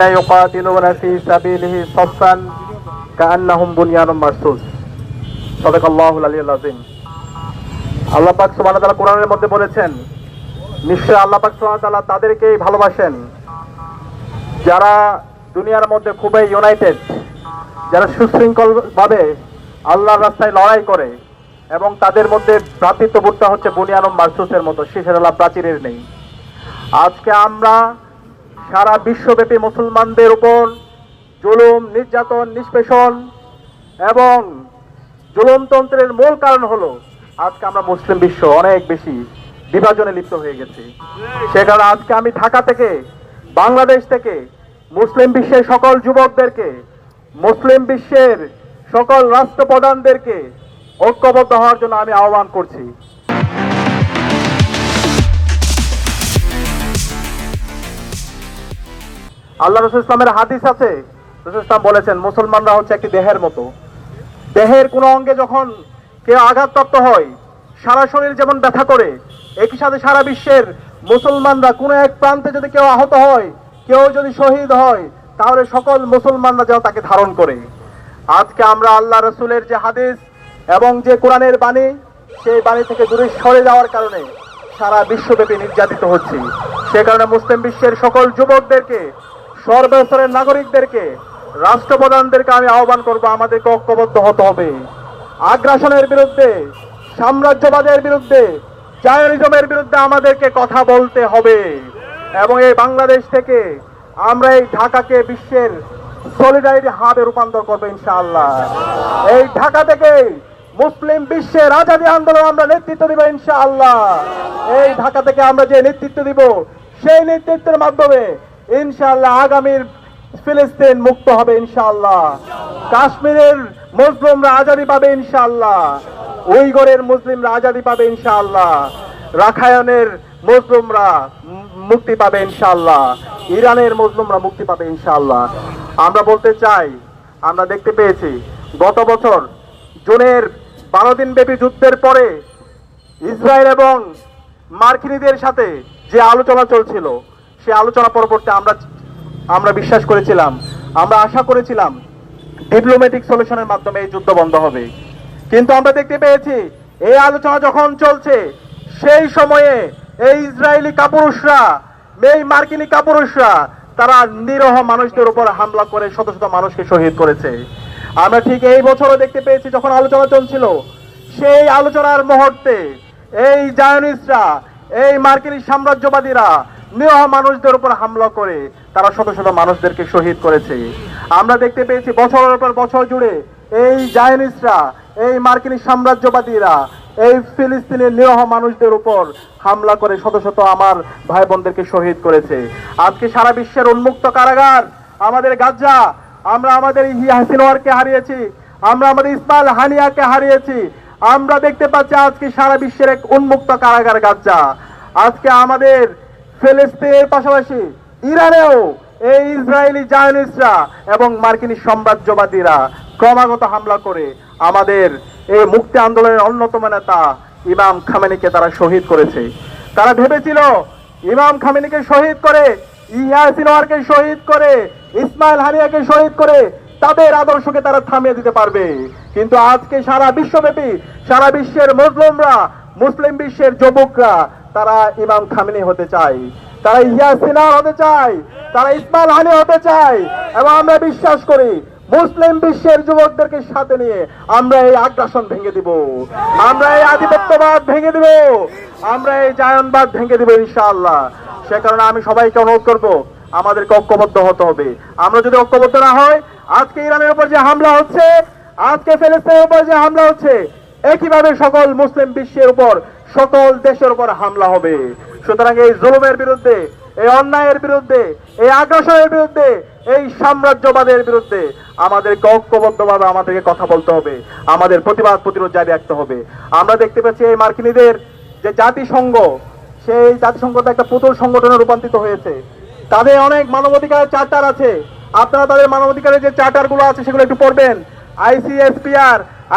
يقاتلون في سبيله صفا كأنهم بنيان مرصوص صدق الله العلي العظيم। আল্লাহ পাক সুবহানাহু ওয়া তাআলা কোরআনের মধ্যে বলেছেন, নিশ্চয় আল্লাহ পাক সুবহানাহু ওয়া তাআলা তাদেরকেই ভালোবাসেন যারা দুনিয়ার মধ্যে খুবই ইউনাইটেড, যারা সুশৃঙ্খল ভাবে আল্লাহর রাস্তায় লড়াই করে এবং তাদের মধ্যে ভ্রাতৃত্ববোধটা হচ্ছে বুনিয়ানুম মারসুসের মতো, শিশিরালা প্রাচীরের নেই। আজকে আমরা সারা বিশ্বব্যাপী মুসলমানদের উপর জুলুম, নির্যাতন, নিষ্পেষণ এবং জুলুমতন্ত্রের মূল কারণ হলো আজকে আমরা মুসলিম বিশ্ব অনেক বেশি বিভাজনে লিপ্ত হয়ে গেছি। সে কারণে আজকে আমি ঢাকা থেকে, বাংলাদেশ থেকে মুসলিম বিশ্বের সকল যুবকদেরকে, মুসলিম বিশ্বের সকল রাষ্ট্রপ্রধানদেরকে ঐক্যবদ্ধ হওয়ার জন্য আমি আহ্বান করছি। আল্লাহ রাসূল ইসলামের হাদিস আছে, রাসূল ইসলাম বলেছেন মুসলমানরা হচ্ছে একটি দেহের মতো। দেহের কোনো অঙ্গে যখন কেউ আঘাতপ্রাপ্ত হয় সারা শরীর যেমন ব্যথা করে, একই সাথে সারা বিশ্বের মুসলমানরা কোনো এক প্রান্তে যদি কেউ আহত হয়, কেউ যদি শহীদ হয়, তাহলে সকল মুসলমানরা যেন তাকে ধারণ করে। আজকে আমরা আল্লাহ রাসূলের যে হাদিস এবং যে কোরআনের বাণী, সেই বাণী থেকে দূরে সরে যাওয়ার কারণে সারা বিশ্বব্যাপী নির্যাতিত হচ্ছে। সে কারণে মুসলিম বিশ্বের সকল যুবকদেরকে, সর্বস্তরের নাগরিকদেরকে, রাষ্ট্রপ্রধানদেরকে আমি আহ্বান করব, আমাদেরকে ঐক্যবদ্ধ হতে হবে। আগ্রাসনের বিরুদ্ধে, সাম্রাজ্যবাদের বিরুদ্ধে, জায়নিজমের বিরুদ্ধে আমাদেরকে কথা বলতে হবে এবং এই বাংলাদেশ থেকে আমরা এই ঢাকাকে বিশ্বের সলিডারিটি হাবে রূপান্তর করবো ইনশাআল্লাহ। এই ঢাকা থেকে মুসলিম বিশ্বের আজাদী আন্দোলন আমরা নেতৃত্ব দিব ইনশাআল্লাহ। এই ঢাকা থেকে আমরা যে নেতৃত্ব দিব, সেই নেতৃত্বের মাধ্যমে ইনশাআল্লাহ আগামীর ফিলিস্তিন মুক্ত হবে ইনশাআল্লাহ। কাশ্মীরের মুসলিমরা আজাদী পাবে ইনশাআল্লাহ। উইগরের মুসলিমরা আজাদী পাবে ইনশাআল্লাহ। রাখায়নের মুসলিমরা মুক্তি পাবে ইনশাআল্লাহ। ইরানের মুসলিমরা মুক্তি পাবে ইনশাআল্লাহ। আমরা বলতে চাই, আমরা দেখতে পেয়েছি গত বছর জুনের 12 দিন ব্যাপী যুদ্ধের পরে ইসরায়েল এবং মার্কিনীদের সাথে যে আলোচনা চলছিল, সেই আলোচনা পরবর্তী আমরা বিশ্বাস করেছিলাম, আমরা আশা করেছিলাম ডিপ্লোম্যাটিক সলিউশনের মাধ্যমে এই যুদ্ধ বন্ধ হবে। কিন্তু আমরা দেখতে পেয়েছি এই আলোচনা যখন চলছে, সেই সময়ে এই ইসরায়েলি কাপুরুষরা, এই মার্কিনী কাপুরুষরা তারা নিরহ মানুষদের উপর হামলা করে শত শত মানুষকে শহীদ করেছে। আমরা ঠিক এই বছরও দেখতে পেয়েছি যখন আলোচনা চলছিল, সেই আলোচনার মুহূর্তে এই জায়নিস্টরা, এই মার্কিনী সাম্রাজ্যবাদীরা নিরহ মানুষদের উপর হামলা করে তারা শত শত মানুষদেরকে শহীদ করেছে। আমরা দেখতে পেয়েছি বছরের পর বছর জুড়ে এই জায়নিস্টরা, এই মার্কিনী সাম্রাজ্যবাদীরা এই ফিলিস্তিনের নিরহ মানুষদের উপর হামলা করে শত শত আমার ভাই বোনদেরকে শহীদ করেছে। আজকে সারা বিশ্বের উন্মুক্ত কারাগার আমাদের গাজ্জা, আমরা আমাদের ইয়াহিয়া সিনওয়ারকে হারিয়েছি, আমরা আমাদের ইসমাইল হানিয়াকে হারিয়েছি। আমরা দেখতে পাচ্ছি আজকে সারা বিশ্বের এক উন্মুক্ত কারাগার গাজ্জা। আজকে আমাদের ফিলিস্তিনের পাশাপাশি ইরানেও এই ইসরায়েলি জায়নিস্টরা এবং মার্কিনী সাম্রাজ্যবাদীরা ক্রমাগত হামলা করে আমাদের এই মুক্তি আন্দোলনের অন্যতম নেতা ইমাম খামেনিকে তারা শহীদ করেছে। তারা ভেবেছিল ইমাম খামেনিকে শহীদ করে, ইয়াহিয়া সিনওয়ারকে শহীদ করে, ইসমাইল হানিয়াকে শহীদ করে তাদের আদর্শকে তারা থামিয়ে দিতে পারবে। কিন্তু আজকে সারা বিশ্বব্যাপী, সারা বিশ্বের মুসলিমরা, মুসলিম বিশ্বের যুবকরা তারা ইমাম খামেনি হতে চায়, তারা ইয়াহিয়া সিনওয়ার হতে চায়, তারা ইসমাইল হানিয়া হতে চায়। এবং আমরা বিশ্বাস করি মুসলিম বিশ্বের যুবকদেরকে সাথে নিয়ে আমরা এই আগ্রাসন ভেঙে দিব, আমরা এই আধিপত্যবাদ ভেঙে দিব, আমরা এই জায়নবাদ ভেঙে দিব ইনশাআল্লাহ। সে কারণে আমি সবাইকে অনুরোধ করব, আমাদেরকে ঐক্যবদ্ধ হতে হবে। আমরা যদি ঐক্যবদ্ধ না হয়, আজকে ইরানের উপর যে হামলা হচ্ছে, আজকে ফিলিস্তিনের উপর যে হামলা হচ্ছে, একইভাবে সকল মুসলিম বিশ্বের উপর, সকল দেশের উপর হামলা হবে। সুতরাং এই জুলুমের বিরুদ্ধে, এই অন্যায়ের বিরুদ্ধে, এই আগ্রাসনের বিরুদ্ধে, এই সাম্রাজ্যবাদের বিরুদ্ধে আমাদেরকে ঐক্যবদ্ধভাবে আমাদেরকে কথা বলতে হবে, আমাদের প্রতিবাদ প্রতিরোধ জারি রাখতে হবে। আমরা দেখতে পাচ্ছি এই মার্কিনীদের যে জাতিসংঘ, সেই জাতিসংঘটা একটা পুতুল সংগঠনে রূপান্তরিত হয়েছে। তাদের অনেক মানবাধিকারের চার্টার আছে, আপনারা তাদের মানবাধিকারের যে চার্টার গুলো আছে সেগুলো একটু পড়বেন।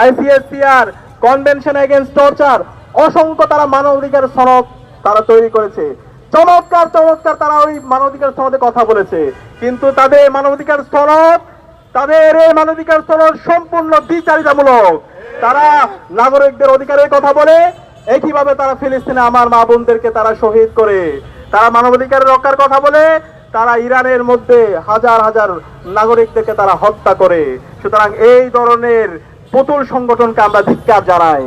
আইসিএসপিআর, কনভেনশন এগেইনস্ট টর্চার, অসংখ্য তারা মানবাধিকার সনদ তারা তৈরি করেছে। চমৎকার চমৎকার তারা ওই মানবাধিকার স্থলতে কথা বলেছে, কিন্তু তাদের মানবাধিকার স্থলত, তাদের এই মানবাধিকার স্থল সম্পূর্ণ দ্বিচারিতামূলক। তারা নাগরিকদের অধিকারের কথা বলে, একইভাবে তারা ফিলিস্তিনে আমার মা বোনদেরকে তারা শহীদ করে। তারা মানবাধিকার রক্ষার কথা বলে, তারা ইরানের মধ্যে হাজার হাজার নাগরিকদেরকে তারা হত্যা করে। সুতরাং এই ধরনের পুতুল সংগঠনকে আমরা ধিক্কার জানাই।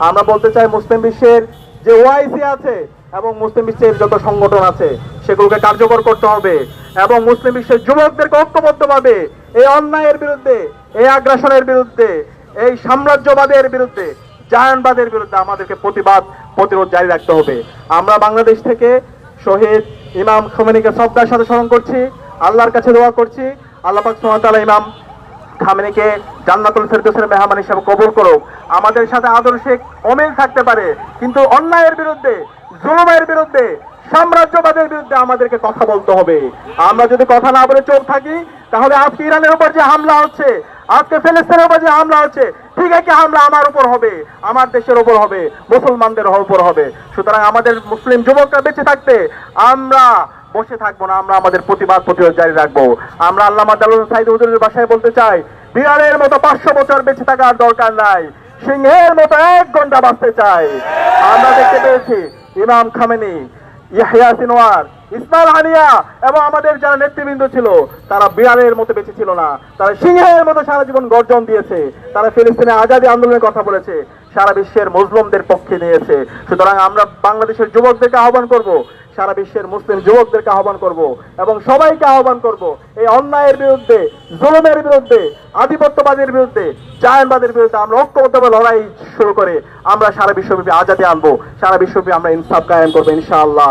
আমরা বলতে চাই মুসলিম বিশ্বের যে ওআইসি আছে এবং মুসলিম বিশ্বের যত সংগঠন আছে সেগুলোকে কার্যকর করতে হবে এবং মুসলিম বিশ্বের যুবকদেরকে ঐক্যবদ্ধভাবে এই অন্যায়ের বিরুদ্ধে, এই আগ্রাসনের বিরুদ্ধে, এই সাম্রাজ্যবাদের বিরুদ্ধে, জায়নবাদের বিরুদ্ধে আমাদেরকে প্রতিরোধ জারি রাখতে হবে। আমরা বাংলাদেশ থেকে শহীদ ইমাম খোমেনিকে শ্রদ্ধার সাথে স্মরণ করছি, আল্লাহর কাছে দোয়া করছি আল্লাহ পাক সুবহানাহু ওয়া তাআলা ইমাম খামেনিকে জান্নাতুল ফেরদৌসের মেহমান হিসেবে কবুল করুক। আমাদের সাথে আদর্শিক অমিল থাকতে পারে, কিন্তু অন্যায়ের বিরুদ্ধে, জুলুমের বিরুদ্ধে, সাম্রাজ্যবাদের বিরুদ্ধে আমাদেরকে কথা বলতে হবে। আমরা যদি কথা না বলে চোখ থাকি, তাহলে আজকে ইরানের উপর যে হামলা হচ্ছে, আজকে ফিলিস্তিনের উপর যে হামলা হচ্ছে, ঠিক একই হামলা আমার উপর হবে, আমার দেশের উপর হবে, মুসলমানদের উপর হবে। সুতরাং আমাদের মুসলিম যুবকরা বেঁচে থাকতে আমরা বসে থাকবো না, আমরা আমাদের প্রতিরোধ জারি রাখবো। আমরা আল্লামা দারুল সাইদ হুজুরের ভাষায় বলতে চাই, বিড়ালের মতো 500 বছর বেঁচে থাকার দরকার নাই, সিংহের মতো 1 ঘন্টা বাঁচতে চাই। আমরা দেখতে পেয়েছি ইমাম খামেনি, ইয়াহইয়া সিনওয়ার, ইসমাইল হানিয়া এবং আমাদের যারা নেতৃবৃন্দ ছিল তারা বিড়ালের মতো বেঁচে ছিল না, তারা সিংহের মতো সারা জীবন গর্জন দিয়েছে। তারা ফিলিস্তিনের আজাদী আন্দোলনের কথা বলেছে, সারা বিশ্বের মুসলিমদের পক্ষে নিয়েছে। সুতরাং আমরা বাংলাদেশের যুবকদেরকে আহ্বান করব, সারা বিশ্বের মুসলিম যুবকদেরকে আহ্বান করব এবং সবাইকে আহ্বান করব এই অন্যায়ের বিরুদ্ধে, জুলুমের বিরুদ্ধে, আধিপত্যবাদের বিরুদ্ধে, জায়নবাদের বিরুদ্ধে আমরা ঐক্যবদ্ধভাবে লড়াই শুরু করে আমরা সারা বিশ্বব্যাপী আজাদী আনবো, সারা বিশ্বব্যাপী আমরা ইনসাফ কায়েম করবো ইনশাআল্লাহ।